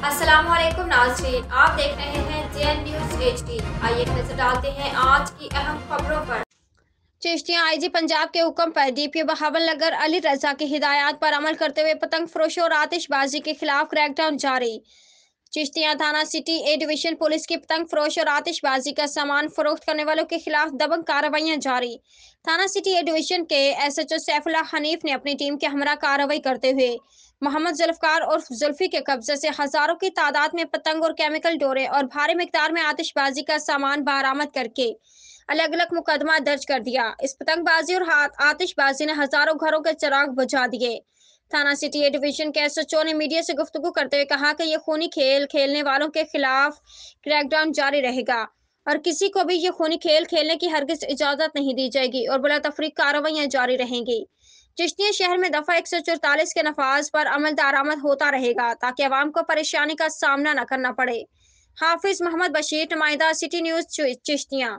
अस्सलाम वालेकुम नाज़रीन, आप देख रहे हैं JN न्यूज़ HD। आइए नजर डालते हैं आज की अहम खबरों पर। चिश्तियां IG पंजाब के हुक्म पर DPO बहावलनगर अली रजा की हिदायत पर अमल करते हुए पतंग फरोशों और आतिशबाजी के खिलाफ क्रैकडाउन जारी। चिश्तियां थाना सिटी ए डिवीजन पुलिस की पतंग फरोश और आतिशबाजी का सामान फरोख्त करने वालों के खिलाफ दबंग कार्रवाइयां जारी। थाना सिटी ए डिवीजन के SHO सैफुल्लाह हनीफ ने अपनी टीम के हमरा कार्रवाई करते हुए मोहम्मद जुल्फकार और जुल्फी के कब्जे से हजारों की तादाद में पतंग और केमिकल डोरे और भारी मिकदार में आतिशबाजी का सामान बरामद करके अलग अलग मुकदमा दर्ज कर दिया। इस पतंगबाजी और आतिशबाजी ने हजारों घरों के चिराग बुझा दिए। थाना सिटी ए डिवीजन के SHO ने मीडिया से गुफ्तगू करते हुए कहा कि ये खूनी खेल खेलने वालों के खिलाफ क्रैकडाउन जारी रहेगा और किसी को भी ये खूनी खेल खेलने की हरगिज इजाजत नहीं दी जाएगी और बिला तफरीक कार्रवाइयां जारी रहेंगी। चिश्तिया शहर में दफा 144 के नफाज पर अमल दरामद होता रहेगा ताकि अवाम को परेशानी का सामना न करना पड़े। हाफिज मोहम्मद बशीर, नुमाइंदा सिटी न्यूज़ चिश्तिया।